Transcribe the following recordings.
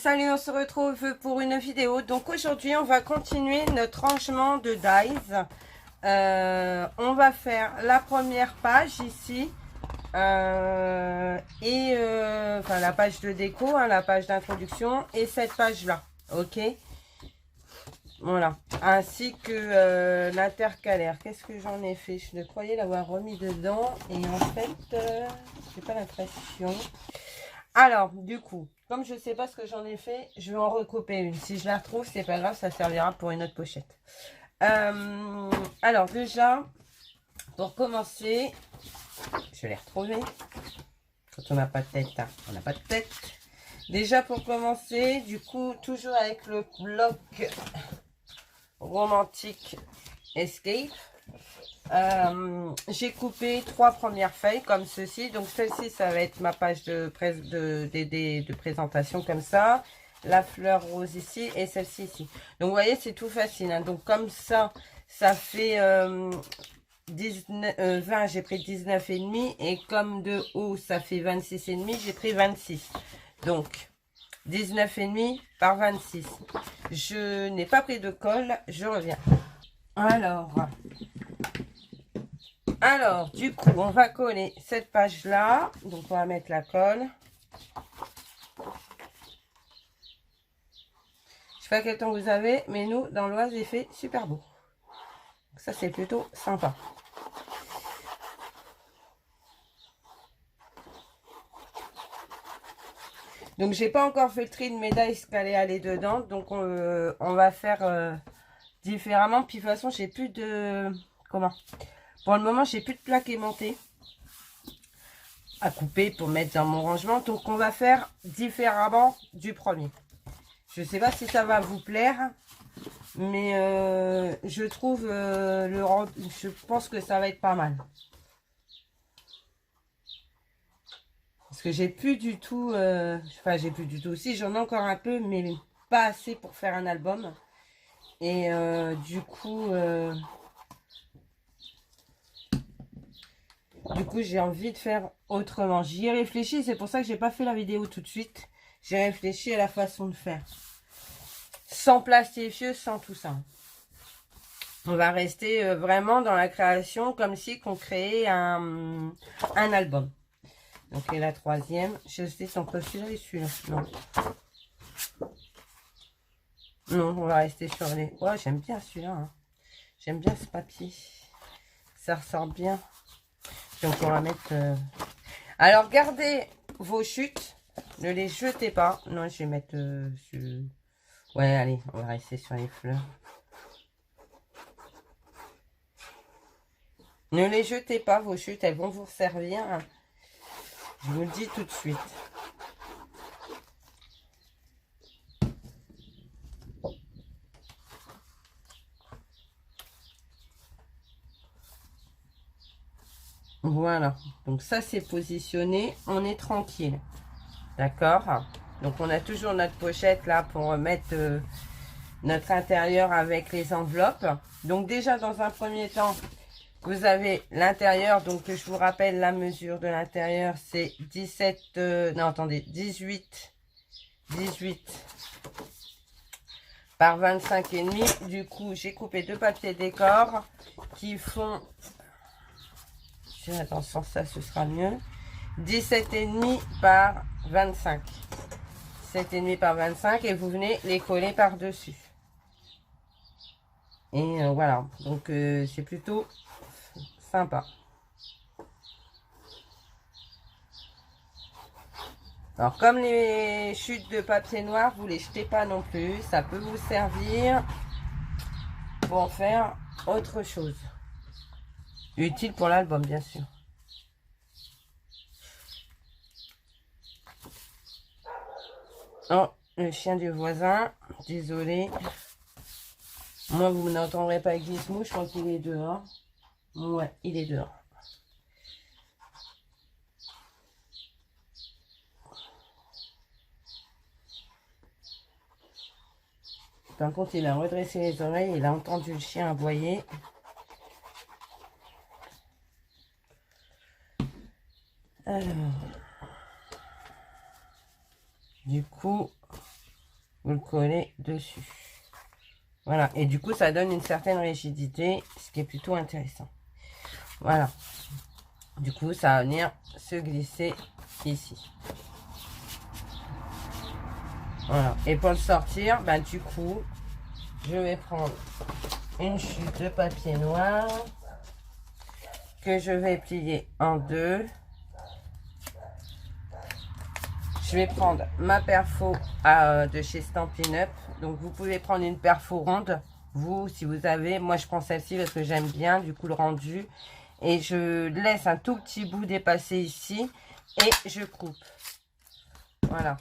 Salut, on se retrouve pour une vidéo. Donc aujourd'hui, on va continuer notre rangement de dies. On va faire la première page ici. Enfin la page de déco, hein, la page d'introduction et cette page-là. Ok. Voilà. Ainsi que l'intercalaire. Qu'est-ce que j'en ai fait? Je croyais l'avoir remis dedans. Et en fait, j'ai pas l'impression. Alors, du coup, comme je ne sais pas ce que j'en ai fait, je vais en recouper une. Si je la retrouve, c'est pas grave, ça servira pour une autre pochette. Alors, déjà, pour commencer, je l'ai retrouvé. Quand on n'a pas de tête, hein, on n'a pas de tête. Déjà, pour commencer, du coup, toujours avec le bloc romantique Escape. J'ai coupé 3 premières feuilles comme ceci. Donc celle-ci, ça va être ma page de présentation comme ça. La fleur rose ici et celle-ci ici. Donc vous voyez, c'est tout facile, hein. Donc comme ça, ça fait 20, j'ai pris 19,5. Et comme de haut, ça fait 26,5, j'ai pris 26. Donc 19,5 par 26. Je n'ai pas pris de colle, je reviens. Alors, du coup, on va coller cette page-là. Donc, on va mettre la colle. Je sais pas quel temps vous avez, mais nous, dans l'Oise, il fait super beau. Donc, ça, c'est plutôt sympa. Donc, j'ai pas encore fait le tri de mes dies qu'elle est allée dedans. Donc, on va faire différemment. Puis, de toute façon, j'ai plus de... Comment? Pour le moment, j'ai plus de plaques aimantées à couper pour mettre dans mon rangement. Donc, on va faire différemment du premier. Je sais pas si ça va vous plaire, mais je trouve je pense que ça va être pas mal. Parce que j'ai plus du tout, enfin j'ai plus du tout. Si j'en ai encore un peu, mais pas assez pour faire un album. Et du coup j'ai envie de faire autrement. J'y ai réfléchi, c'est pour ça que j'ai pas fait la vidéo tout de suite. J'ai réfléchi à la façon de faire. Sans plastifieux, sans tout ça. On va rester vraiment dans la création comme si on créait un album. Donc, et la troisième, je sais si on peut celui-là et celui-là. Non. Non, on va rester sur les... Ouais, j'aime bien celui-là. Hein. J'aime bien ce papier. Ça ressort bien. Donc, on va mettre... Alors, gardez vos chutes. Ne les jetez pas. Non, je vais mettre... Ouais, allez, on va rester sur les fleurs. Ne les jetez pas, vos chutes. Elles vont vous servir. Je vous le dis tout de suite. Voilà. Donc ça, c'est positionné. On est tranquille. D'accord? Donc, on a toujours notre pochette là pour mettre notre intérieur avec les enveloppes. Donc, déjà, dans un premier temps, vous avez l'intérieur. Donc, je vous rappelle la mesure de l'intérieur. C'est 17... non, attendez. 18 par 25,5. Du coup, j'ai coupé 2 papiers décor qui font... Attention, ça, ce sera mieux. 17,5 par 25. 17,5 par 25 et vous venez les coller par-dessus. Et voilà, donc c'est plutôt sympa. Alors comme les chutes de papier noir, vous les jetez pas non plus. Ça peut vous servir pour faire autre chose. Utile pour l'album, bien sûr. Oh, le chien du voisin. Désolé. Moi, vous n'entendrez pas Gizmo, je crois qu'il est dehors. Ouais, il est dehors. Par contre, il a redressé les oreilles, il a entendu le chien aboyer. Alors, du coup, vous le collez dessus. Voilà, et du coup, ça donne une certaine rigidité, ce qui est plutôt intéressant. Voilà. Du coup, ça va venir se glisser ici. Voilà. Et pour le sortir, ben, du coup, je vais prendre une chute de papier noir que je vais plier en deux. Je vais prendre ma perfo de chez Stampin' Up. Donc, vous pouvez prendre une perfo ronde, vous, si vous avez. Moi, je prends celle-ci parce que j'aime bien, du coup, le rendu. Et je laisse un tout petit bout dépasser ici. Et je coupe. Voilà.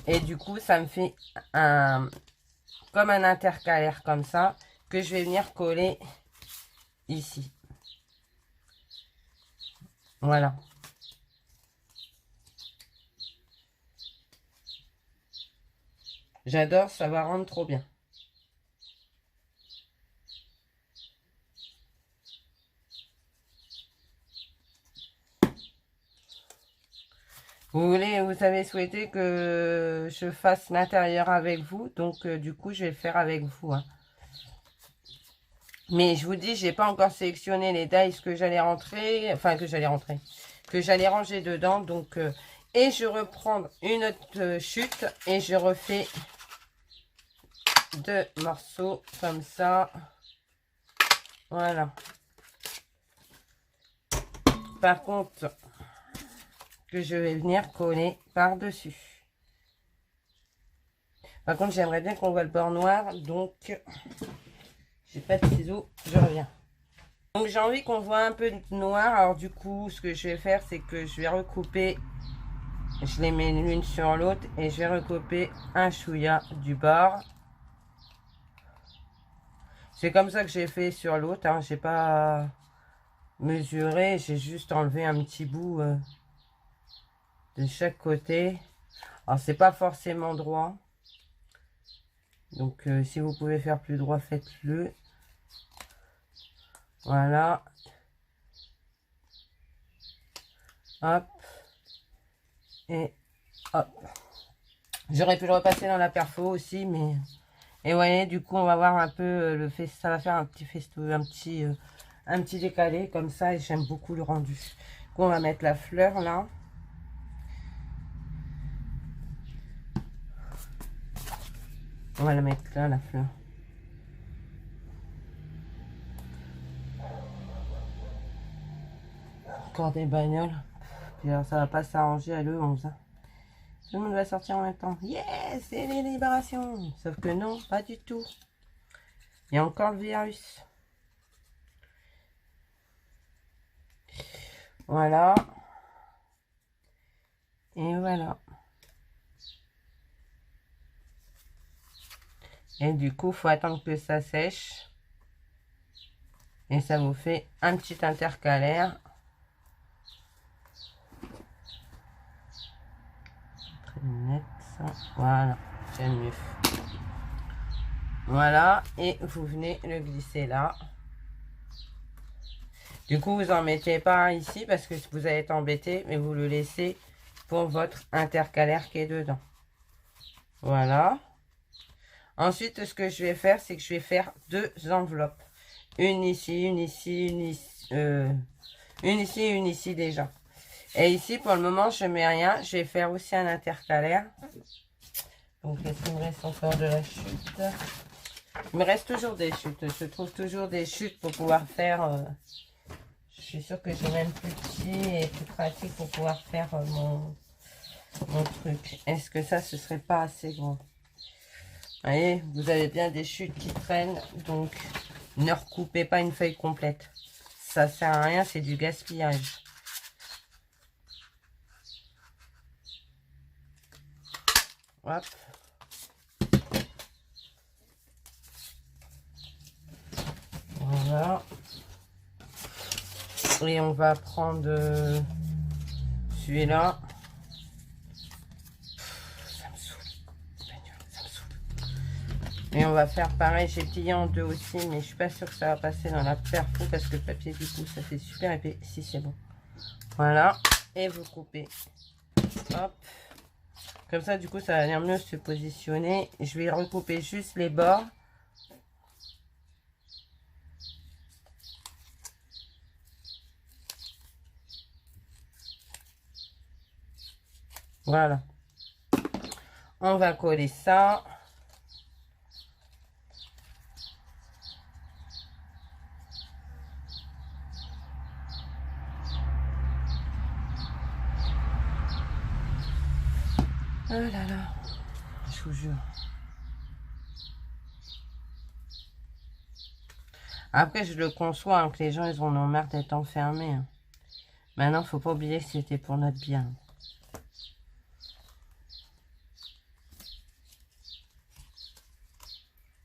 Et du coup, ça me fait comme un intercalaire comme ça, que je vais venir coller ici. Voilà. J'adore, ça va rendre trop bien. Vous avez souhaité que je fasse l'intérieur avec vous, donc du coup, je vais le faire avec vous. Hein. Mais je vous dis, j'ai pas encore sélectionné les dies que j'allais rentrer, enfin que j'allais ranger dedans. Donc, et je reprends une autre chute et je refais 2 morceaux comme ça. Voilà. Par contre, que je vais venir coller par-dessus. Par contre, j'aimerais bien qu'on voit le bord noir, donc j'ai pas de ciseaux, je reviens. Donc j'ai envie qu'on voit un peu de noir, alors du coup, ce que je vais faire, c'est que je vais recouper, je les mets l'une sur l'autre, et je vais recouper un chouïa du bord. C'est comme ça que j'ai fait sur l'autre, hein. J'ai pas mesuré, j'ai juste enlevé un petit bout de chaque côté. Alors c'est pas forcément droit, donc si vous pouvez faire plus droit, faites-le. Voilà. Hop. Et hop. J'aurais pu le repasser dans la perfo aussi, mais... Et vous voyez, du coup, on va voir un peu le fait. Ça va faire un petit festo, un petit décalé comme ça, et j'aime beaucoup le rendu. Du coup, on va mettre la fleur là. On va la mettre là, la fleur. Encore des bagnoles. Puis alors, ça va pas s'arranger à le 11. Hein. Tout le monde va sortir en même temps. Yes, c'est les libérations. Sauf que non, pas du tout. Il y a encore le virus. Voilà. Et voilà. Et du coup, il faut attendre que ça sèche. Et ça vous fait un petit intercalaire. Très net, ça. Voilà, j'aime mieux. Voilà, et vous venez le glisser là. Du coup, vous en mettez pas ici parce que vous allez être embêté, mais vous le laissez pour votre intercalaire qui est dedans. Voilà. Ensuite, ce que je vais faire, c'est que je vais faire 2 enveloppes. Une ici, une ici, une ici, une ici et une ici déjà. Et ici, pour le moment, je mets rien. Je vais faire aussi un intercalaire. Donc, est-ce qu'il me reste encore de la chute? Il me reste toujours des chutes. Je trouve toujours des chutes pour pouvoir faire... je suis sûre que j'ai même plus petit et plus pratique pour pouvoir faire mon truc. Est-ce que ça, ce serait pas assez grand? Vous voyez, vous avez bien des chutes qui traînent. Donc, ne recoupez pas une feuille complète. Ça sert à rien, c'est du gaspillage. Hop. Voilà. Et on va prendre celui-là. Ça me saoule. Ça me saoule. Et on va faire pareil. J'ai plié en deux aussi, mais je suis pas sûre que ça va passer dans la perfo parce que le papier du coup ça fait super épais. Si c'est bon. Voilà. Et vous coupez. Hop. Comme ça, du coup, ça va venir mieux se positionner. Je vais recouper juste les bords. Voilà. On va coller ça. Oh là là, je vous jure. Après, je le conçois, hein, que les gens, ils en ont marre d'être enfermés. Hein. Maintenant, faut pas oublier que c'était pour notre bien.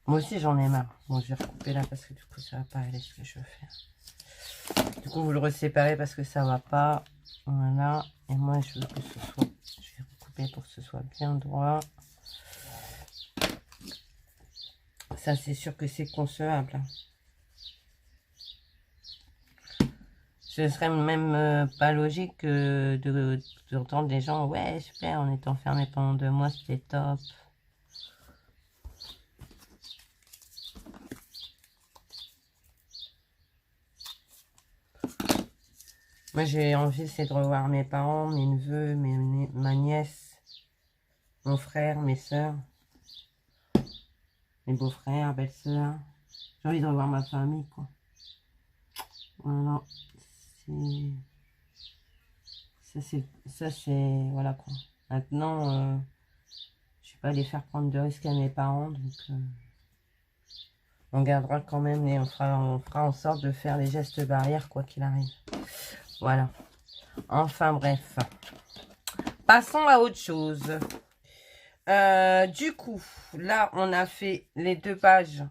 Moi aussi, j'en ai marre. Bon, je vais recouper là parce que du coup, ça va pas aller ce que je veux faire. Du coup, vous le reséparez parce que ça va pas. Voilà. Et moi, je veux que ce soit... Je vais recouper pour que ce soit bien droit. Ça, c'est sûr que c'est concevable. Ce serait même pas logique d'entendre des gens, ouais, super, on est enfermé pendant 2 mois, c'était top. Moi, j'ai envie, c'est de revoir mes parents, mes neveux, ma nièce, mon frère, mes soeurs, mes beaux-frères, belles-sœurs. J'ai envie de revoir ma famille, quoi. Voilà. Ça, c'est... Voilà, quoi. Maintenant, je vais pas les faire prendre de risques à mes parents, donc... on gardera quand même et on fera en sorte de faire les gestes barrières, quoi qu'il arrive. Voilà. Enfin, bref. Passons à autre chose. Du coup, là, on a fait les 2 pages,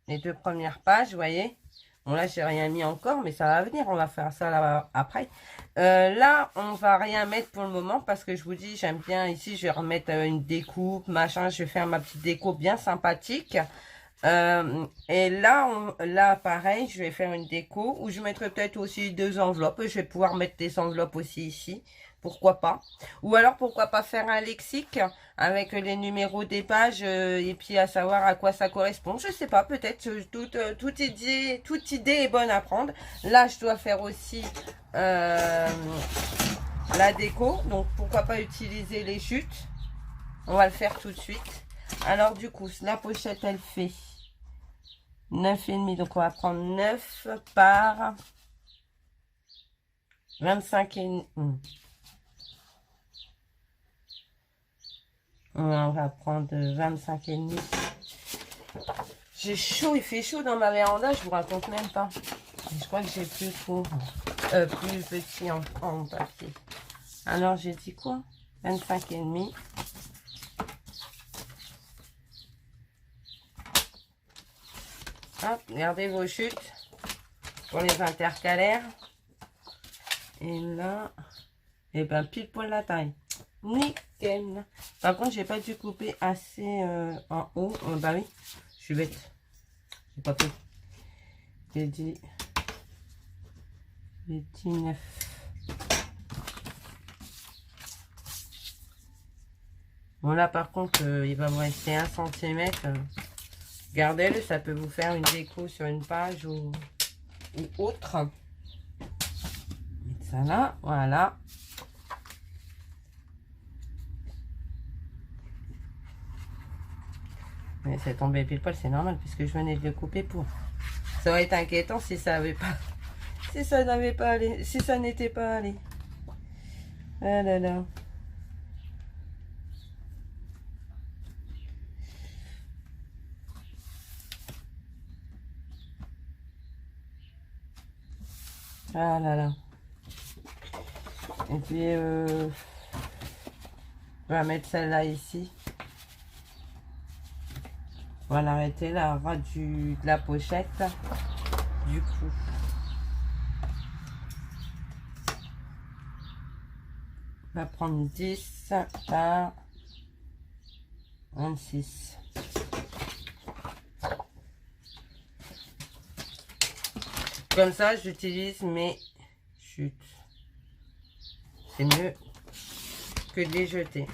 les 2 premières pages, vous voyez. Bon, là, j'ai rien mis encore, mais ça va venir. On va faire ça là après. Là, on va rien mettre pour le moment parce que je vous dis, j'aime bien ici. Je vais remettre une découpe, machin. Je vais faire ma petite déco bien sympathique. Et là, pareil, je vais faire une déco où je mettrai peut-être aussi 2 enveloppes. Je vais pouvoir mettre des enveloppes aussi ici. Pourquoi pas? Ou alors, pourquoi pas faire un lexique avec les numéros des pages et puis à savoir à quoi ça correspond. Je sais pas, peut-être toute idée est bonne à prendre. Là, je dois faire aussi la déco. Donc, pourquoi pas utiliser les chutes? On va le faire tout de suite. Alors, du coup, la pochette, elle fait 9,5. Donc, on va prendre 9 par 25,5. On va prendre 25,5. J'ai chaud, il fait chaud dans ma véranda, je vous raconte même pas. Je crois que j'ai plus court, plus petit en papier. Alors, j'ai dit quoi? 25,5. Hop, regardez vos chutes pour les intercalaires. Et là, et ben pile poil la taille. Nickel. Par contre, j'ai pas dû couper assez en haut. Bah oui, je suis bête. J'ai pas fait. J'ai dit 9. Bon là, par contre, il va me rester 1 cm. Gardez-le, ça peut vous faire une déco sur une page ou autre. Mettre ça là, voilà. Mais c'est tombé pile poil, c'est normal puisque je venais de le couper pour. Ça aurait été inquiétant si ça avait pas. Si ça n'avait pas allé. Si ça n'était pas allé. Ah là là. Ah là là. Et puis on va mettre celle-là ici. On va l'arrêter là, ras de la pochette. Du coup. On va prendre 10 par 26. Comme ça, j'utilise mes chutes. C'est mieux que de les jeter.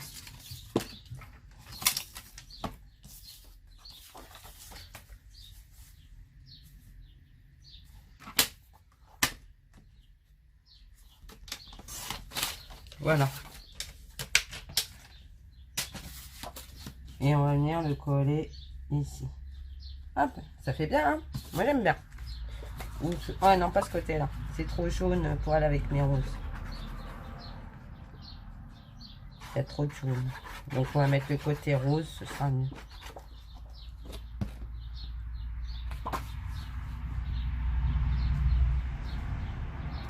Voilà. Et on va venir le coller ici. Hop, ça fait bien, hein. Moi j'aime bien. Oh non, pas ce côté-là. C'est trop jaune pour aller avec mes roses. Il y a trop de jaune. Donc on va mettre le côté rose, ce sera mieux.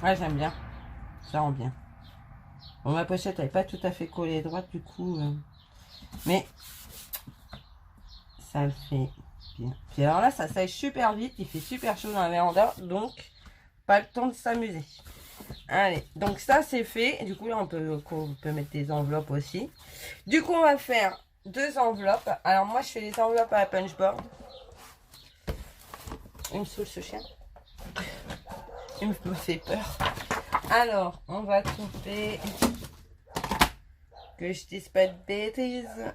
Ouais, j'aime bien. Ça rend bien. Bon, ma pochette, elle n'est pas tout à fait collée droite, du coup. Mais ça le fait bien. Puis alors là, ça sèche super vite. Il fait super chaud dans la véranda. Donc, pas le temps de s'amuser. Allez, donc ça, c'est fait. Du coup, là, on peut mettre des enveloppes aussi. Du coup, on va faire 2 enveloppes. Alors, moi, je fais les enveloppes à la punchboard. Il me saoule ce chien. Il me fait peur. Alors, on va couper, que je dise pas de bêtises,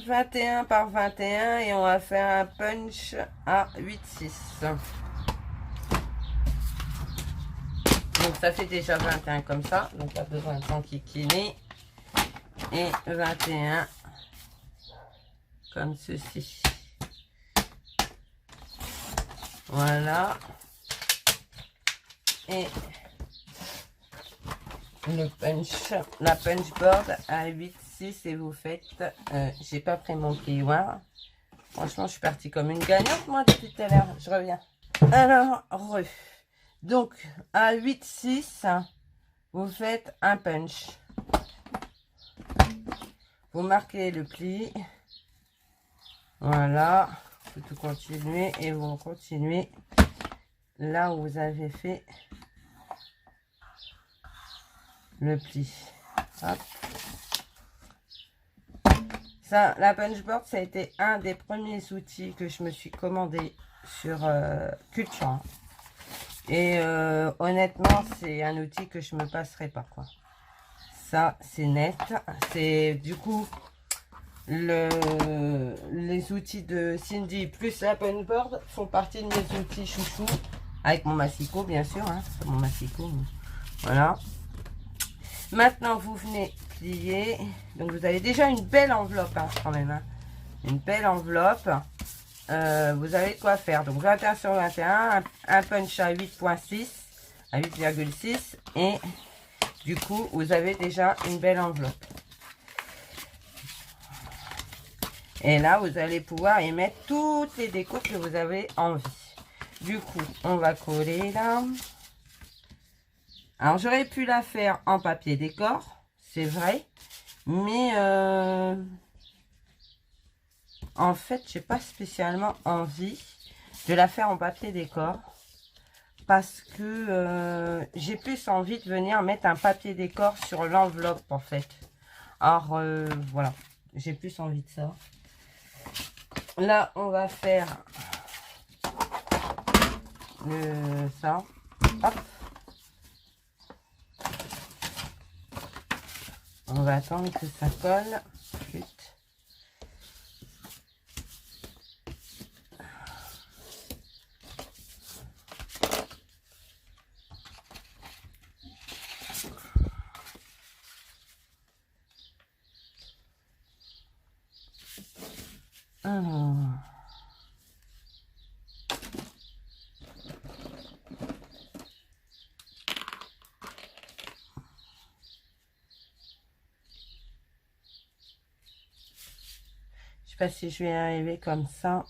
21 par 21 et on va faire un punch à 8,6. Donc ça fait déjà 21 comme ça, donc pas besoin de s'enquiquiner. Et 21 comme ceci. Voilà. Et le punch, la punch board à 8,6 et vous faites, j'ai pas pris mon plioir. Franchement, je suis partie comme une gagnante, moi, depuis tout à l'heure. Je reviens. Alors, donc, à 8,6, vous faites un punch. Vous marquez le pli. Voilà. Vous tout continuez et vous continuez là où vous avez fait le pli. Hop. Ça, la punchboard, ça a été un des premiers outils que je me suis commandé sur Culture. Et honnêtement, c'est un outil que je me passerai pas, quoi. Ça, c'est net. C'est du coup les outils de Cindy plus la punchboard font partie de mes outils chouchou. Avec mon massicot, bien sûr. Hein, mon massicot. Voilà. Maintenant, vous venez plier. Donc, vous avez déjà une belle enveloppe, hein, quand même. Hein. Une belle enveloppe. Vous avez de quoi faire. Donc, 21 sur 21. Un punch à 8,6. À 8,6. Et du coup, vous avez déjà une belle enveloppe. Et là, vous allez pouvoir y mettre toutes les découpes que vous avez envie. Du coup, on va coller là. Alors, j'aurais pu la faire en papier décor, c'est vrai. Mais, en fait, j'ai pas spécialement envie de la faire en papier décor. Parce que j'ai plus envie de venir mettre un papier décor sur l'enveloppe, en fait. Alors, voilà. J'ai plus envie de ça. Là, on va faire ça. Hop. On va attendre que ça colle. Chut. Alors. Je sais pas si je vais y arriver comme ça.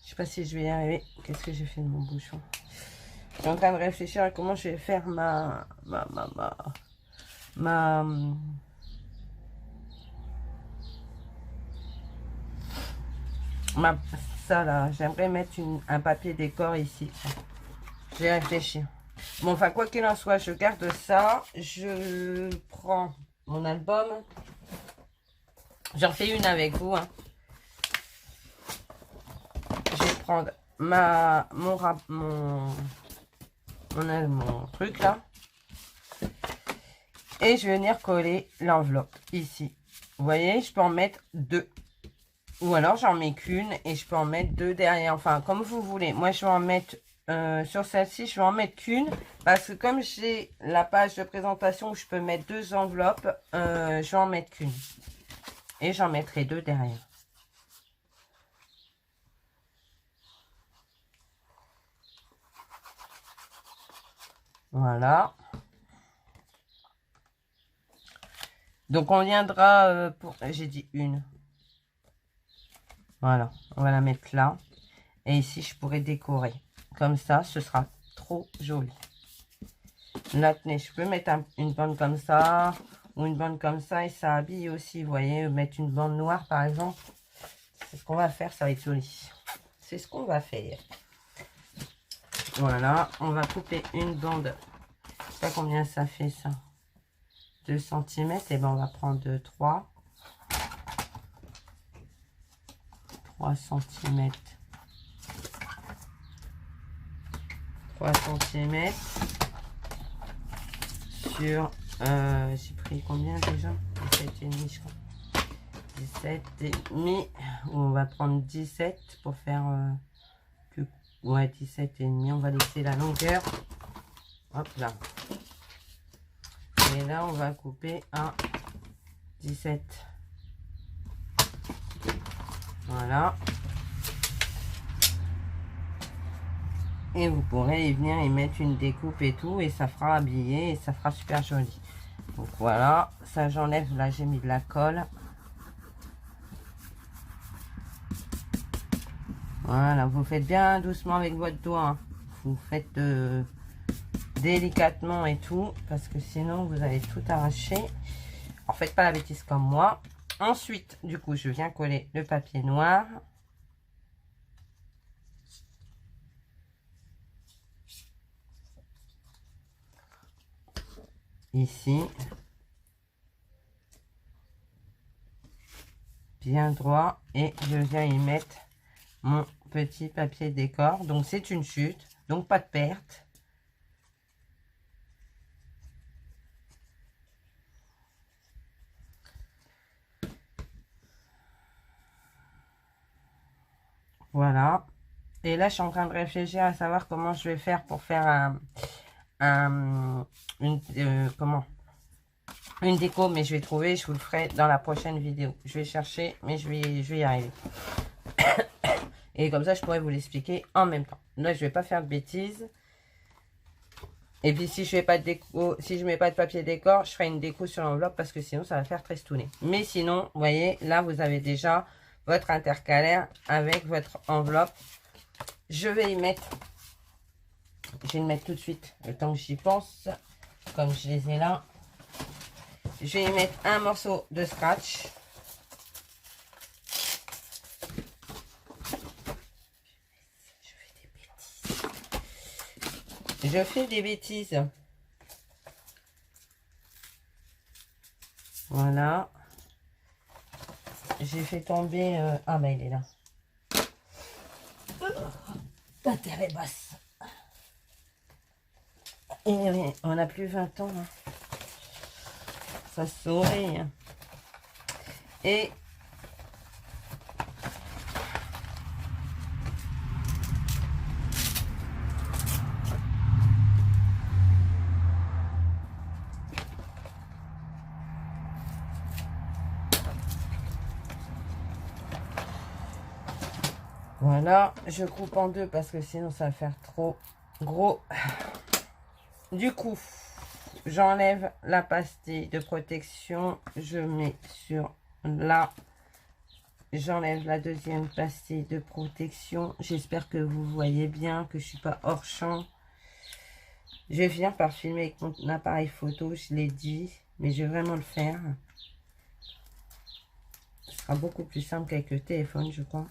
Je sais pas si je vais y arriver. Qu'est-ce que j'ai fait de mon bouchon? Je suis en train de réfléchir à comment je vais faire ça là. J'aimerais mettre un papier décor ici. Je vais réfléchir. Bon, enfin, quoi qu'il en soit, je garde ça. Je prends mon album. J'en fais une avec vous. Hein. Je vais prendre mon truc là. Et je vais venir coller l'enveloppe ici. Vous voyez, je peux en mettre 2. Ou alors j'en mets qu'une et je peux en mettre deux derrière. Enfin, comme vous voulez. Moi, je vais en mettre sur celle-ci, je vais en mettre qu'une. Parce que comme j'ai la page de présentation où je peux mettre deux enveloppes, je vais en mettre qu'une. Et j'en mettrai deux derrière. Voilà. Donc on viendra pour... J'ai dit une. Voilà, on va la mettre là. Et ici, je pourrais décorer. Comme ça, ce sera trop joli. Là, tenez, je peux mettre une bande comme ça ou une bande comme ça et ça habille aussi. Vous voyez, mettre une bande noire par exemple. C'est ce qu'on va faire, ça va être joli. C'est ce qu'on va faire. Voilà, on va couper une bande. Je sais pas combien ça fait ça. 2 cm. Et ben on va prendre 3 cm. 3 cm. Sur, j'ai pris combien déjà? 17,5 je crois. 17,5. On va prendre 17 pour faire ouais, 17,5. On va laisser la longueur. Hop là. Et là, on va couper à 17. Voilà. Et vous pourrez y venir et mettre une découpe et tout. Et ça fera habiller et ça fera super joli. Donc voilà. Ça, j'enlève. Là, j'ai mis de la colle. Voilà. Vous faites bien doucement avec votre doigt. Hein. Vous faites délicatement et tout. Parce que sinon, vous allez tout arracher. Alors, faites pas la bêtise comme moi. Ensuite, du coup, je viens coller le papier noir. Ici. Bien droit. Et je viens y mettre mon petit papier décor. Donc, c'est une chute. Donc, pas de perte. Voilà. Et là, je suis en train de réfléchir à savoir comment je vais faire pour faire une déco, mais je vais trouver, je vous le ferai dans la prochaine vidéo. Je vais chercher, mais je vais y arriver. Et comme ça, je pourrais vous l'expliquer en même temps. Là, je vais pas faire de bêtises. Et puis, si je fais pas de déco, si je mets pas de papier décor, je ferai une déco sur l'enveloppe parce que sinon, ça va faire tristouner. Mais sinon, vous voyez, là, vous avez déjà votre intercalaire avec votre enveloppe. Je vais y mettre, je vais le mettre tout de suite, le temps que j'y pense, comme je les ai là. Je vais y mettre un morceau de scratch. Je fais des bêtises. Voilà. J'ai fait tomber... Ah, bah, il est là. L'intérêt basse. Et oui, on n'a plus 20 ans. Hein. Ça sourit. Hein. Et... Voilà, je coupe en deux parce que sinon ça va faire trop gros. Du coup, j'enlève la pastille de protection. Je mets sur là. J'enlève la deuxième pastille de protection. J'espère que vous voyez bien, que je suis pas hors champ. Je viens par filmer avec mon appareil photo, je l'ai dit, mais je vais vraiment le faire. Ce sera beaucoup plus simple qu'avec le téléphone, je crois.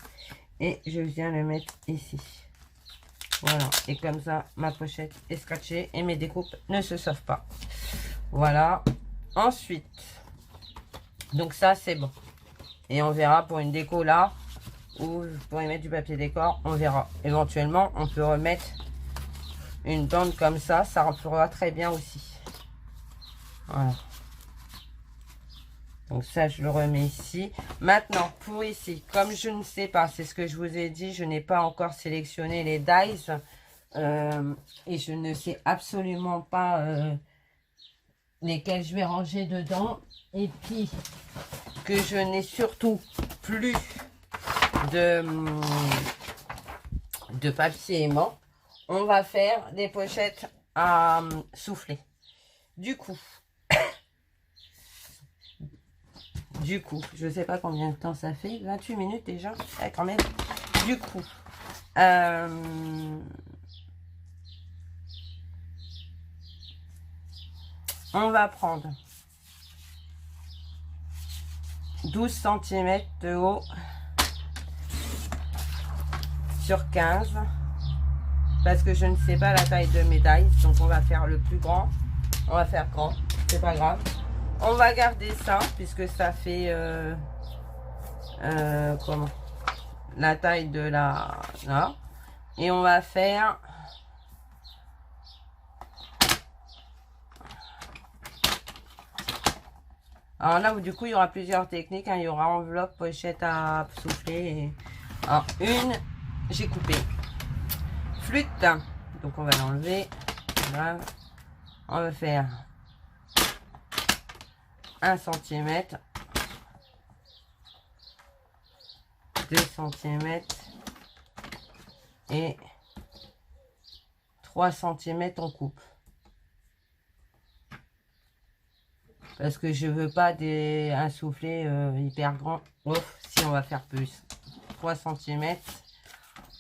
Et je viens le mettre ici. Voilà. Et comme ça, ma pochette est scratchée et mes découpes ne se sauvent pas. Voilà. Ensuite, donc ça, c'est bon. Et on verra pour une déco là, où je pourrais mettre du papier décor, on verra. Éventuellement, on peut remettre une bande comme ça fera très bien aussi. Voilà. Donc ça, je le remets ici. Maintenant, pour ici, comme je ne sais pas, c'est ce que je vous ai dit, je n'ai pas encore sélectionné les dies. Et je ne sais absolument pas lesquels je vais ranger dedans. Et puis, que je n'ai surtout plus de papier aimant. On va faire des pochettes à souffler. Du coup, je sais pas combien de temps ça fait. 28 minutes déjà. Ouais, quand même. Du coup, on va prendre 12 cm de haut sur 15 parce que je ne sais pas la taille de mes dies, donc on va faire le plus grand. On va faire grand, c'est pas grave. On va garder ça puisque ça fait comment, la taille de la là, et on va faire alors là où du coup il y aura plusieurs techniques, hein. Il y aura enveloppe, pochette à souffler et... Alors une, j'ai coupé flûte, donc on va l'enlever. Voilà. On va faire 1 cm, 2 cm et 3 cm on coupe. Parce que je veux pas un soufflet hyper grand. Ouf, si on va faire plus. 3 cm.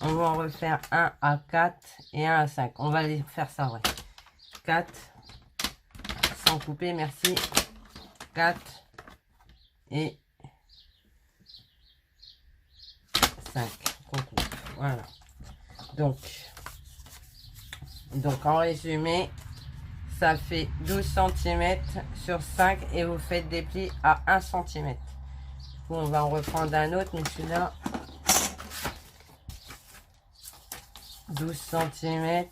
On va en refaire un à 4 et un à 5. On va aller faire ça, ouais. 4. Sans couper, merci. 4. Et 5. On coupe. Voilà. Donc en résumé, ça fait 12 cm sur 5 et vous faites des plis à 1 cm. On va en reprendre un autre, mais celui-là, 12 cm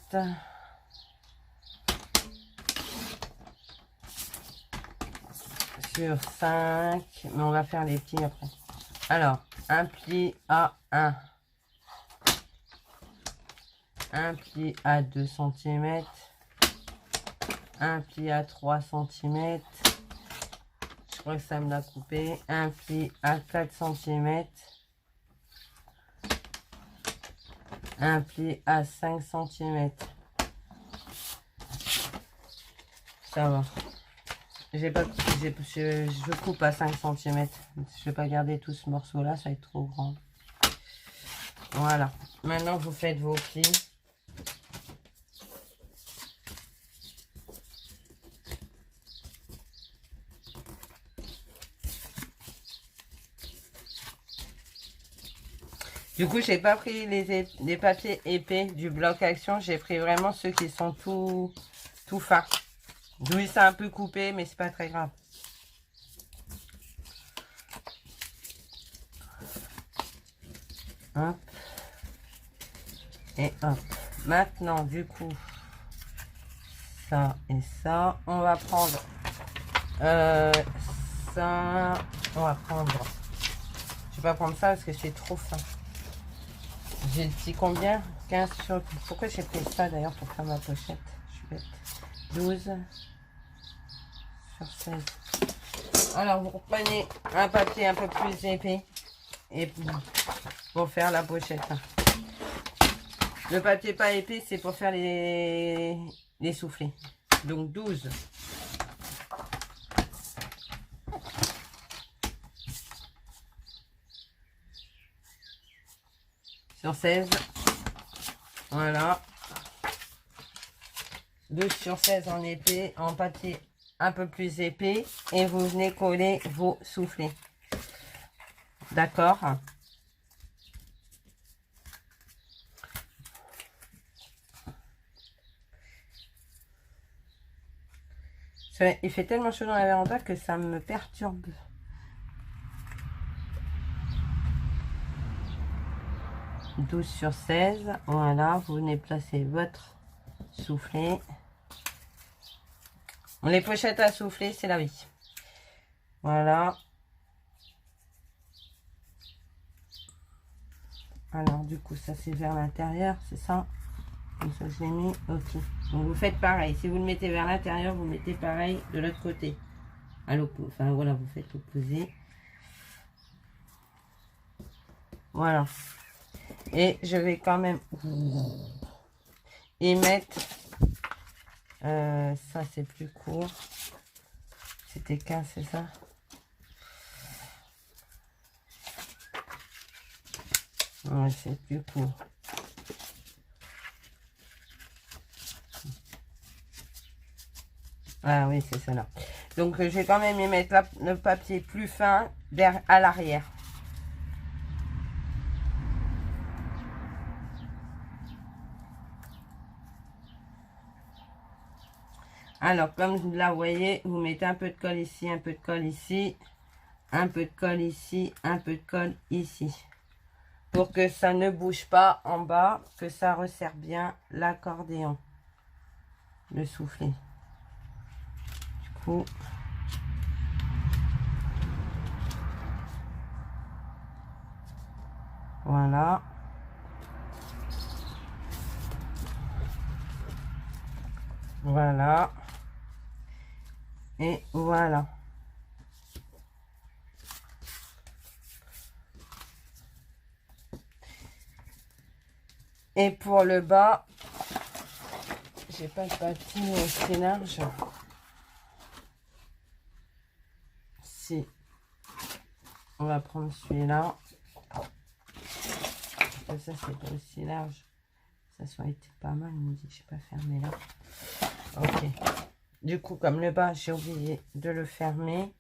sur 5, mais on va faire les plis après. Alors, un pli à 1, un pli à 2 cm, un pli à 3 cm, je crois que ça me l'a coupé, un pli à 4 cm, un pli à 5 cm. Ça va. Je coupe à 5 cm. Je vais pas garder tout ce morceau là, ça va être trop grand. Voilà. Maintenant vous faites vos plis. Du coup, j'ai pas pris les papiers épais du bloc action. J'ai pris vraiment ceux qui sont tout fins. Oui, c'est un peu coupé, mais c'est pas très grave. Hop. Et hop. Maintenant, du coup, ça et ça. On va prendre ça. On va prendre... Je vais pas prendre ça parce que c'est trop fin. J'ai le petit combien? 15 sur... Pourquoi j'ai pris ça d'ailleurs pour faire ma pochette? Je suis bête. 12 sur 16. Alors, vous reprenez un papier un peu plus épais et pour faire la pochette. Le papier pas épais, c'est pour faire les soufflets. Donc 12. Sur 16. Voilà. 12 sur 16 en épais, en papier un peu plus épais. Et vous venez coller vos soufflets. D'accord? Il fait tellement chaud dans la véranda que ça me perturbe. « 12 sur 16, voilà, vous venez placer votre soufflet. Les pochettes à souffler, c'est la vie. Voilà, Alors du coup ça c'est vers l'intérieur, c'est ça. Comme ça je l'ai mis, ok. Donc vous faites pareil, si vous le mettez vers l'intérieur, vous mettez pareil de l'autre côté. À l'opposé, enfin voilà, vous faites l'opposé. Voilà. Et je vais quand même y mettre, ça c'est plus court. C'était 15, c'est ça? Ouais, c'est plus court. Ah oui, c'est ça là. Donc je vais quand même y mettre le papier plus fin à l'arrière. Alors comme là vous voyez, vous mettez un peu de colle ici, un peu de colle ici, un peu de colle ici, un peu de colle ici. Pour que ça ne bouge pas en bas, que ça resserre bien l'accordéon, le soufflet. Du coup, voilà. Voilà. Et voilà. Et pour le bas, j'ai pas de papier assez large. Si. On va prendre celui-là. Ça, c'est pas aussi large. Ça soit été pas mal, me dit, je sais pas fermer là. Ok. Du coup, comme le bas, j'ai oublié de le fermer.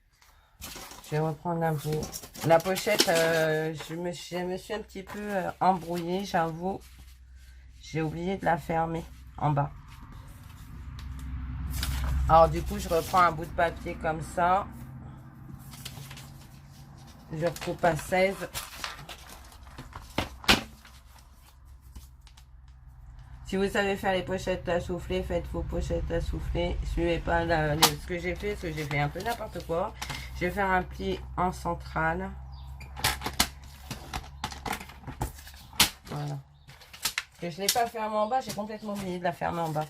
Je vais reprendre un bout. La pochette, je me suis un petit peu embrouillée, j'avoue. J'ai oublié de la fermer en bas. Alors du coup, je reprends un bout de papier comme ça. Je recoupe à 16. Si vous savez faire les pochettes à souffler, faites vos pochettes à souffler. Suivez pas ce que j'ai fait, parce que j'ai fait un peu n'importe quoi. Je vais faire un pli en centrale. Voilà. Que je ne l'ai pas fermé en bas, j'ai complètement oublié de la fermer en bas.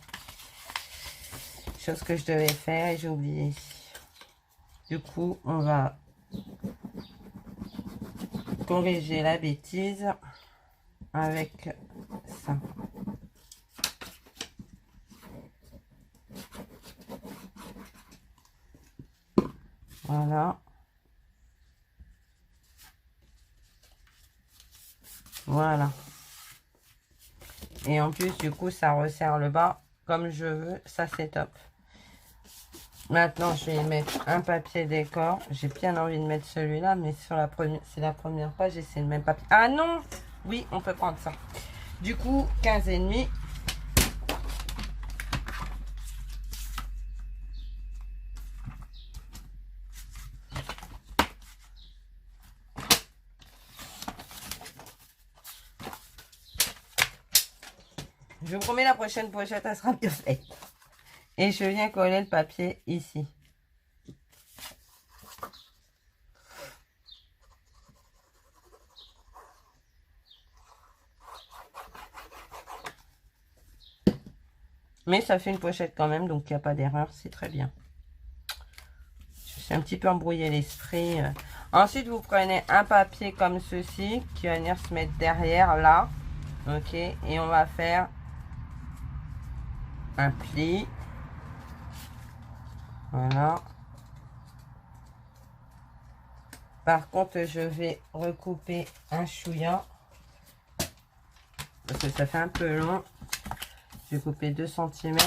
Chose que je devais faire et j'ai oublié. Du coup, on va corriger la bêtise avec ça. Voilà. Voilà. Et en plus, du coup, ça resserre le bas comme je veux. Ça, c'est top. Maintenant, je vais mettre un papier décor. J'ai bien envie de mettre celui-là, mais sur la première, c'est la première page et c'est le même papier. Ah non! Oui, on peut prendre ça. Du coup, 15,5. Je vous promets, la prochaine pochette, elle sera bien faite. Et je viens coller le papier ici. Mais ça fait une pochette quand même, donc il n'y a pas d'erreur, c'est très bien. Je suis un petit peu embrouillé l'esprit. Ensuite, vous prenez un papier comme ceci, qui va venir se mettre derrière, là. Ok, et on va faire un pli. Voilà. Par contre, je vais recouper un chouïa. Parce que ça fait un peu long. Je vais couper 2 cm.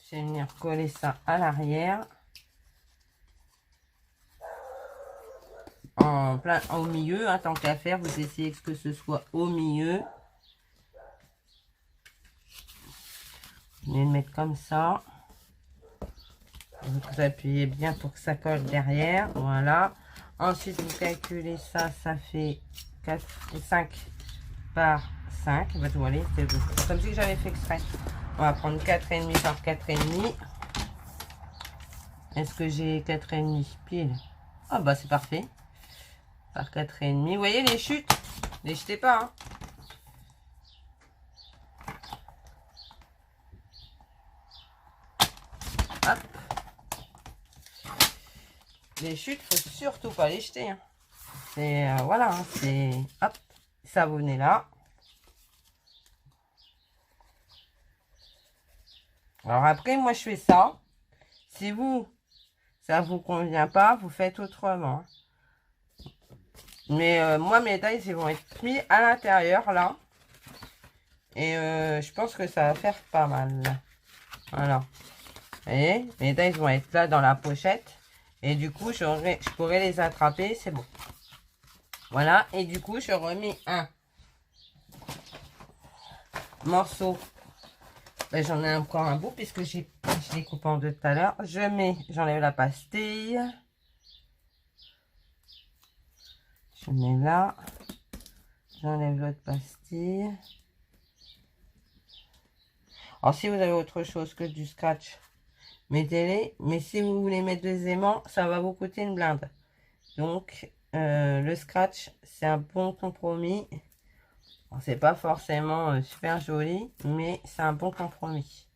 Je vais venir coller ça à l'arrière. En plein au milieu, hein, tant qu'à faire, vous essayez que ce soit au milieu. Vous allez le mettre comme ça. Vous appuyez bien pour que ça colle derrière. Voilà. Ensuite, vous calculez ça, ça fait 5 par 5. Bah, vous voyez, c'est comme si j'avais fait exprès. On va prendre 4,5 par 4,5. Est-ce que j'ai 4,5 pile? Ah bah c'est parfait. Par 4,5. Vous voyez les chutes? Les jetez pas. Hein. Hop. Les chutes, faut surtout pas les jeter. Hein. C'est voilà, hein, c'est hop, ça vous venez là. Alors après, moi je fais ça. Si vous, ça vous convient pas, vous faites autrement. Mais moi mes dies ils vont être mis à l'intérieur là. Et je pense que ça va faire pas mal. Voilà. Vous voyez, mes dies vont être là dans la pochette. Et du coup, je pourrais les attraper, c'est bon. Voilà, et du coup, je remets un morceau. Ben, j'en ai encore un bout puisque je l'ai coupé en deux tout à l'heure. J'enlève la pastille. Je mets là. J'enlève l'autre pastille. Alors, si vous avez autre chose que du scratch, mettez-les. Mais si vous voulez mettre des aimants, ça va vous coûter une blinde. Donc, le scratch, c'est un bon compromis. C'est pas forcément super joli, mais c'est un bon compromis.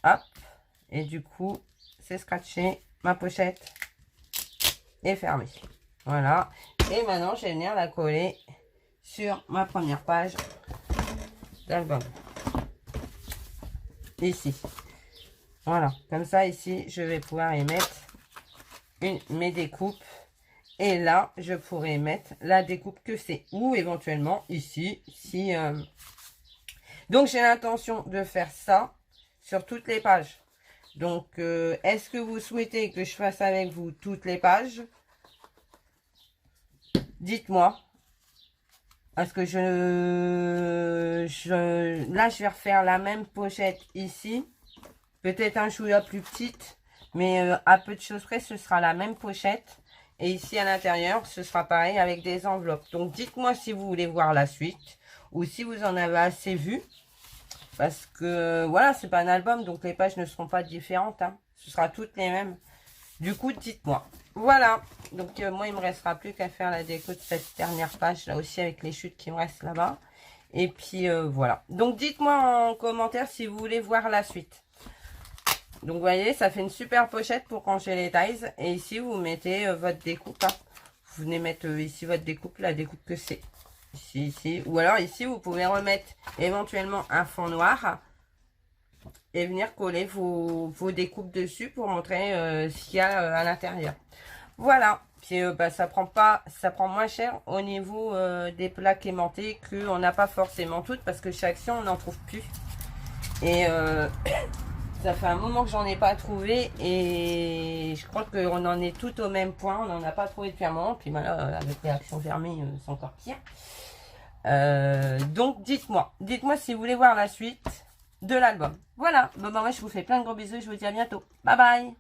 Hop. Et du coup, c'est scratché. Ma pochette est fermée. Voilà. Et maintenant, je vais venir la coller sur ma première page d'album. Ici. Voilà. Comme ça, ici, je vais pouvoir y mettre mes découpes. Et là, je pourrais mettre la découpe que c'est. Ou éventuellement ici, si... Donc, j'ai l'intention de faire ça sur toutes les pages. Donc, est-ce que vous souhaitez que je fasse avec vous toutes les pages? Dites-moi. Parce que là, je vais refaire la même pochette ici. Peut-être un chouïa plus petite. Mais à peu de choses près, ce sera la même pochette. Et ici, à l'intérieur, ce sera pareil avec des enveloppes. Donc, dites-moi si vous voulez voir la suite. Ou si vous en avez assez vu. Parce que, voilà, c'est pas un album. Donc, les pages ne seront pas différentes. Hein. Ce sera toutes les mêmes. Du coup, dites-moi. Voilà. Donc, moi, il me restera plus qu'à faire la déco de cette dernière page. Là aussi, avec les chutes qui me restent là-bas. Et puis, voilà. Donc, dites-moi en commentaire si vous voulez voir la suite. Donc, vous voyez, ça fait une super pochette pour ranger les dies. Et ici, vous mettez votre découpe. Hein. Vous venez mettre ici votre découpe, la découpe que c'est. Ici, ici. Ou alors, ici, vous pouvez remettre éventuellement un fond noir. Et venir coller vos découpes dessus pour montrer ce qu'il y a à l'intérieur. Voilà. Puis, bah, ça prend moins cher au niveau des plaques aimantées qu'on n'a pas forcément toutes. Parce que chez Action, on n'en trouve plus. Et... ça fait un moment que j'en ai pas trouvé et je crois qu'on en est tout au même point. On n'en a pas trouvé depuis un moment. Puis là, avec les actions fermées, c'est encore pire. Donc, dites-moi si vous voulez voir la suite de l'album. Voilà. Bon, bah, moi, je vous fais plein de gros bisous et je vous dis à bientôt. Bye bye.